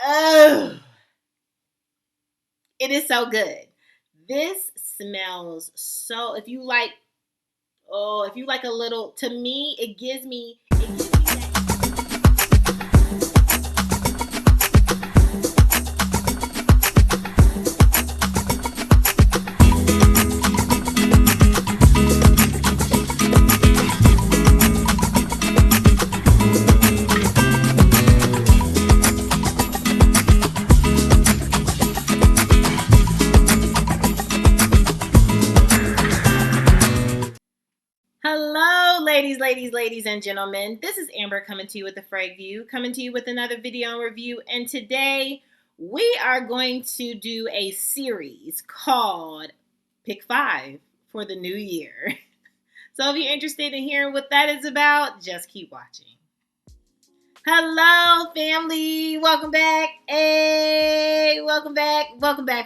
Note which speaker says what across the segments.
Speaker 1: Oh, it is so good. This smells so. If you like a little, to me, it gives me that. Hello, ladies, and gentlemen. This is Amber coming to you with the Frag View, coming to you with another video and review. And today we are going to do a series called Pick 5 for the new year. So if you're interested in hearing what that is about, just keep watching. Hello, family. Welcome back. Hey, welcome back,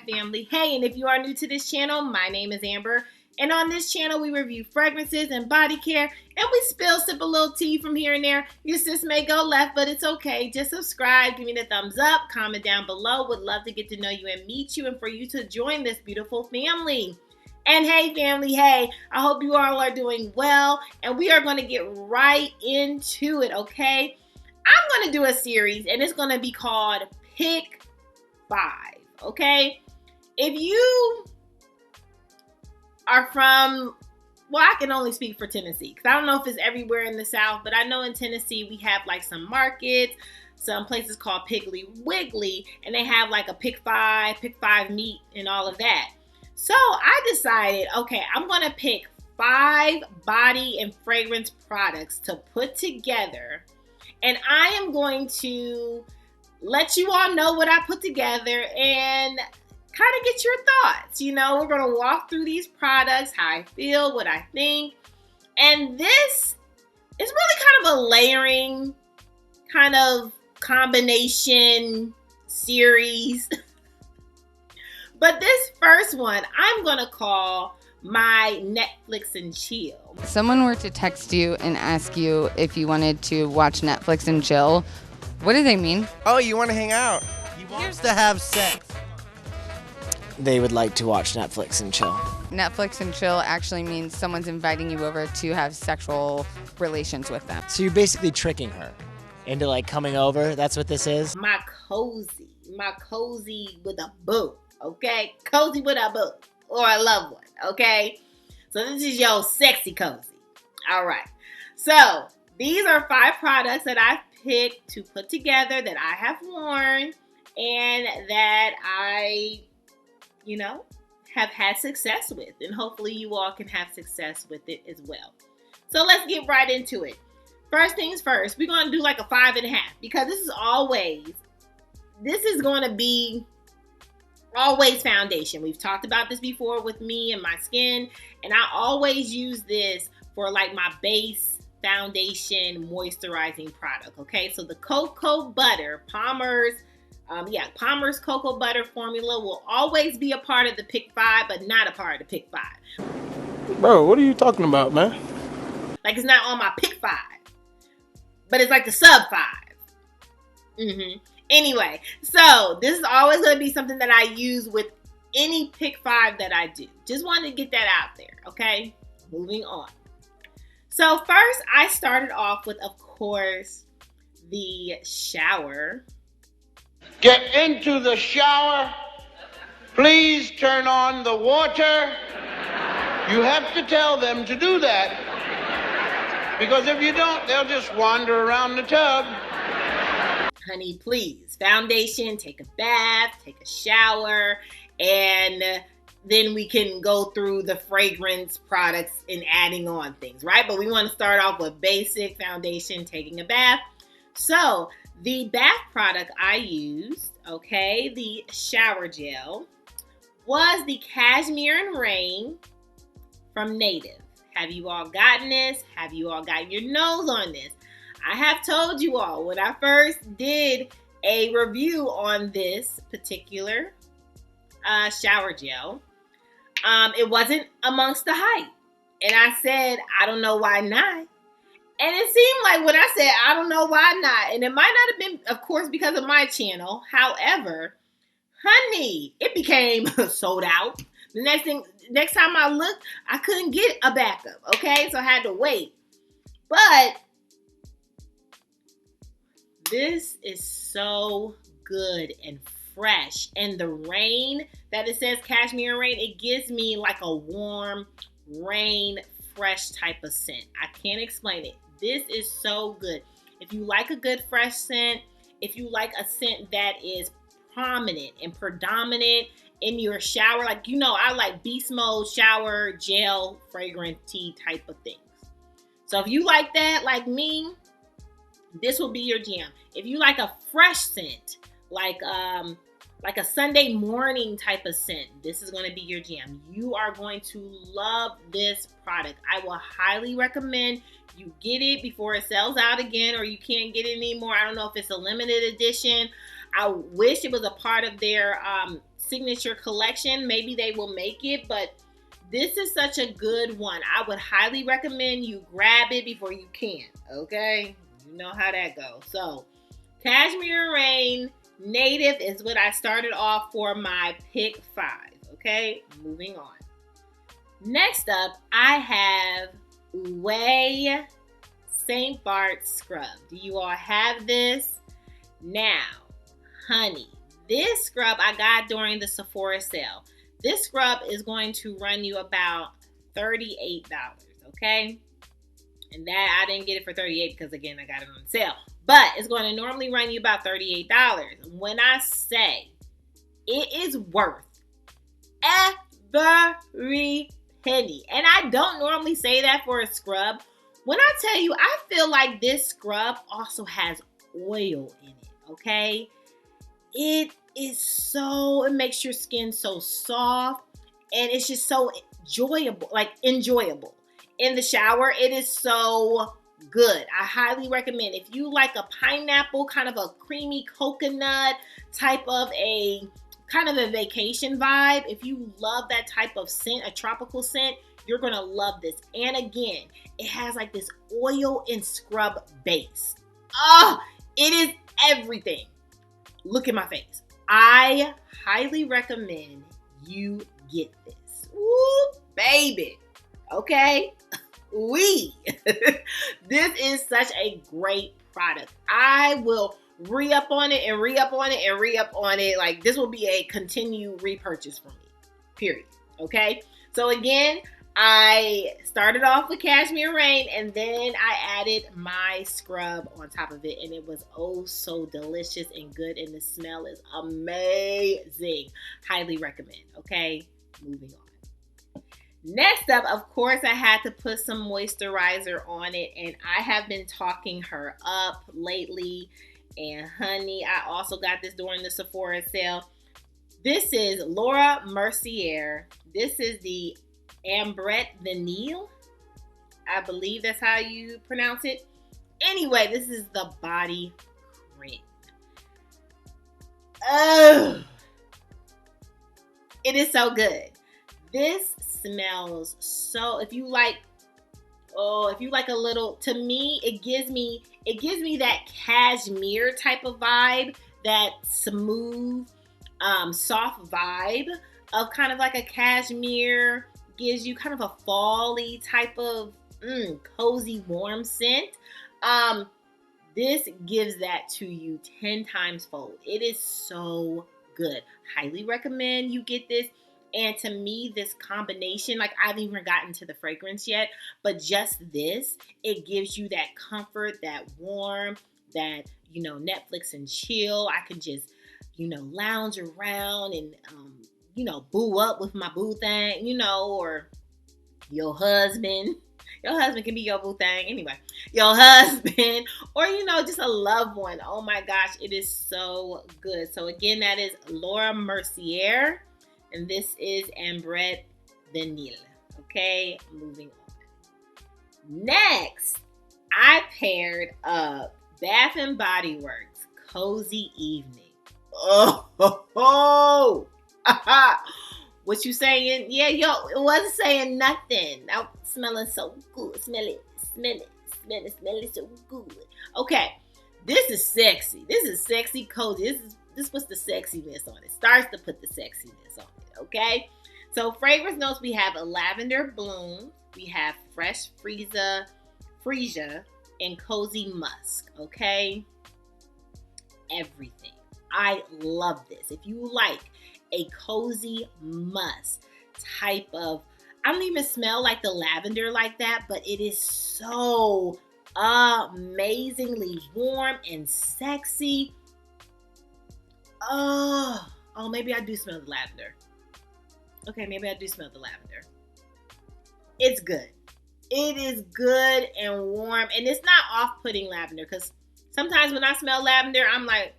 Speaker 1: family. Hey, and if you are new to this channel, my name is Amber. And on this channel, we review fragrances and body care, and we sip a little tea from here and there. Your sis may go left, but it's okay. Just subscribe, give me the thumbs up, comment down below. Would love to get to know you and meet you, and for you to join this beautiful family. And hey, family, hey, I hope you all are doing well, and we are going to get right into it, okay? I'm going to do a series, and it's going to be called Pick 5, okay? If you are from, well, I can only speak for Tennessee, because I don't know if it's everywhere in the South, but I know in Tennessee we have like some markets, some places called Piggly Wiggly, and they have like a Pick 5 meet, and all of that. So I decided, okay, I'm going to pick 5 body and fragrance products to put together, and I am going to let you all know what I put together and kind of get your thoughts. You know, we're going to walk through these products, how I feel, what I think. And this is really kind of a layering kind of combination series. But this first one, I'm going to call my Netflix and chill.
Speaker 2: If someone were to text you and ask you if you wanted to watch Netflix and chill, what do they mean?
Speaker 3: Oh, you want to hang out. He wants to have sex.
Speaker 4: They would like to watch Netflix and chill.
Speaker 2: Netflix and chill actually means someone's inviting you over to have sexual relations with them.
Speaker 4: So you're basically tricking her into like coming over. That's what this is.
Speaker 1: My cozy with a boo, okay? Cozy with a boo or a loved one, okay? So this is your sexy cozy. All right. So these are 5 products that I've picked to put together that I have worn and that I, have had success with. And hopefully you all can have success with it as well. So let's get right into it. First things first, we're going to do like a 5.5 because this is going to be always foundation. We've talked about this before with me and my skin, and I always use this for like my base foundation moisturizing product. Okay, so the cocoa butter, Palmer's cocoa butter formula will always be a part of the Pick 5, but not a part of the Pick 5.
Speaker 5: Bro, what are you talking about, man?
Speaker 1: Like it's not on my Pick 5, but it's like the sub 5. Anyway, so this is always going to be something that I use with any Pick 5 that I do. Just wanted to get that out there, okay? Moving on. So first, I started off with, of course, the shower.
Speaker 6: Get into the shower. Please turn on the water. You have to tell them to do that. Because if you don't, they'll just wander around the tub.
Speaker 1: Honey, please. Foundation, take a bath, take a shower, and then we can go through the fragrance products and adding on things, right? But we want to start off with basic foundation, taking a bath. So the bath product I used, okay, the shower gel, was the Cashmere and Rain from Native. Have you all gotten this? Have you all gotten your nose on this? I have told you all when I first did a review on this particular shower gel, it wasn't amongst the hype. And I said, I don't know why not. And it seemed like when I said, I don't know why not. And it might not have been, of course, because of my channel. However, honey, it became sold out. The next time I looked, I couldn't get a backup. Okay, so I had to wait. But this is so good and fresh. And the rain that it says Cashmere Rain, it gives me like a warm rain, fresh type of scent. I can't explain it. This is so good. If you like a good fresh scent, if you like a scent that is prominent and predominant in your shower, like, you know, I like beast mode shower gel fragrant tea type of things. So if you like that, like me, this will be your jam. If you like a fresh scent, like a Sunday morning type of scent, this is going to be your jam. You are going to love this product. I will highly recommend you get it before it sells out again, or you can't get it anymore. I don't know if it's a limited edition. I wish it was a part of their signature collection. Maybe they will make it, but this is such a good one. I would highly recommend you grab it before you can, okay? You know how that goes. So, Cashmere Rain Native is what I started off for my pick 5, okay? Moving on. Next up, I have Ouai St. Barts Scrub. Do you all have this? Now, honey, this scrub I got during the Sephora sale. This scrub is going to run you about $38, okay? And that I didn't get it for $38 because, again, I got it on sale. But it's going to normally run you about $38. When I say it is worth every penny, and I don't normally say that for a scrub, when I tell you, I feel like this scrub also has oil in it, okay? It makes your skin so soft, and it's just so enjoyable. In the shower, it is so good. I highly recommend. If you like a pineapple, kind of a creamy coconut type of a vacation vibe, if you love that type of scent, a tropical scent, you're gonna love this. And again, it has like this oil and scrub base. It is everything. Look at my face. I highly recommend you get this. Woo, baby. Okay? This is such a great product. I will re-up on it and re-up on it and re-up on it. Like, this will be a continued repurchase for me. Period. Okay? So again, I started off with Cashmere Rain, and then I added my scrub on top of it, and it was oh so delicious and good, and the smell is amazing. Highly recommend. Okay? Moving on. Next up, of course, I had to put some moisturizer on it, and I have been talking her up lately. And honey, I also got this during the Sephora sale. This is Laura Mercier. This is the Ambre Vanille. I believe that's how you pronounce it. Anyway, this is the body cream. Oh, it is so good. This smells so, if you like a little, to me, it gives me that cashmere type of vibe, that smooth, soft vibe of kind of like a cashmere, gives you kind of a fall-y type of cozy, warm scent. This gives that to you 10 times fold. It is so good. Highly recommend you get this. And to me, this combination, like, I haven't even gotten to the fragrance yet, but just this, it gives you that comfort, that warm, that, you know, Netflix and chill. I can just, you know, lounge around and, you know, boo up with my boo thing, you know, or your husband. Your husband can be your boo thing. Anyway, your husband, or, you know, just a loved one. Oh my gosh, it is so good. So again, that is Laura Mercier. And this is Ambre Vanille. Okay, moving on. Next, I paired up Bath and Body Works Cozy Evening. Oh. What you saying? Yeah, yo, it wasn't saying nothing. I'm smelling so good. Smell it. smell it so good. Okay, this is sexy. This is sexy cozy. This puts the sexiness on it. Starts to put the sexiness on it, okay? So fragrance notes, we have a lavender bloom, we have fresh freesia, and cozy musk, okay? Everything. I love this. If you like a cozy musk type of, I don't even smell like the lavender like that, but it is so amazingly warm and sexy. Oh, maybe I do smell the lavender. Okay, maybe I do smell the lavender. It's good. It is good and warm, and it's not off-putting lavender, because sometimes when I smell lavender, I'm like,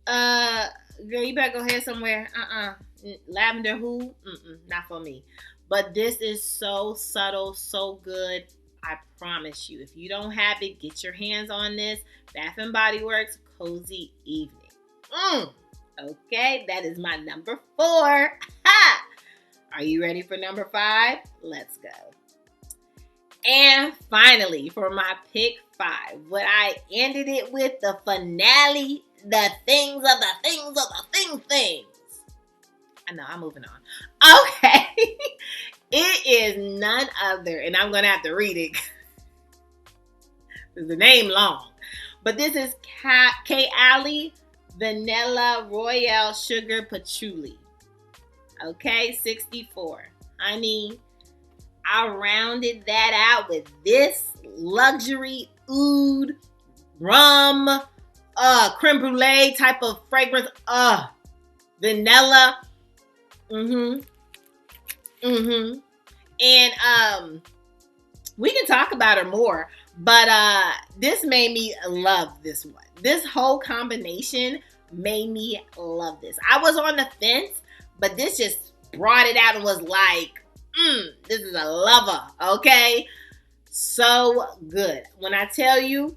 Speaker 1: girl, you better go ahead somewhere. Lavender who? Not for me. But this is so subtle, so good. I promise you. If you don't have it, get your hands on this. Bath and Body Works Cozy Evening. Okay, that is my number 4. Ha! Are you ready for number 5? Let's go. And finally, for my pick 5, what I ended it with, the finale, the things of the things of the things. I know, I'm moving on. Okay. It is none other, and I'm going to have to read it because the name long. But this is Kayali Vanilla Royale Sugar Patchouli. Okay, 64. Honey, I rounded that out with this luxury oud rum creme brulee type of fragrance. Vanilla. And we can talk about her more, but this made me love this one. This whole combination made me love this. I was on the fence, but this just brought it out and was like, this is a lover, okay? So good. When I tell you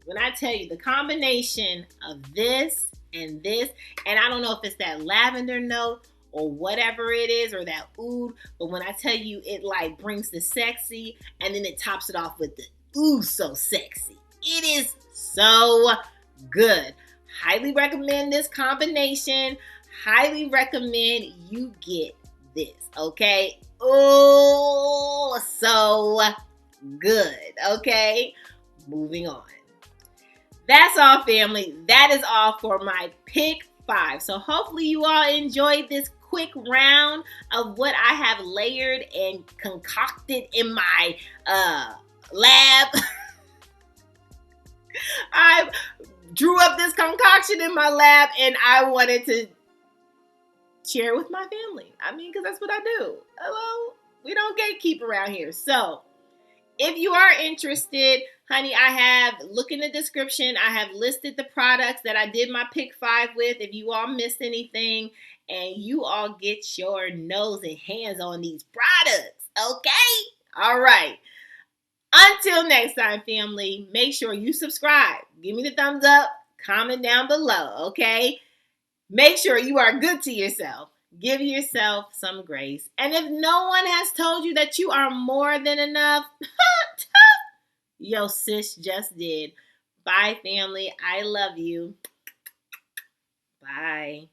Speaker 1: the combination of this, and I don't know if it's that lavender note or whatever it is, or that oud, but when I tell you, it like brings the sexy, and then it tops it off with the ooh, so sexy. It is so good. Highly recommend this combination. Highly recommend you get this, okay? Oh, so good, okay? Moving on. That's all, family. That is all for my pick 5. So hopefully you all enjoyed this quick round of what I have layered and concocted in my lab. I drew up this concoction in my lab, and I wanted to share it with my family. I mean, because that's what I do. Hello? We don't gatekeep around here. So if you are interested, honey, look in the description. I have listed the products that I did my pick 5 with. If you all missed anything, and you all get your nose and hands on these products, okay? All right. Until next time, family, make sure you subscribe. Give me the thumbs up. Comment down below, okay? Make sure you are good to yourself. Give yourself some grace. And if no one has told you that you are more than enough, yo, sis just did. Bye, family. I love you. Bye.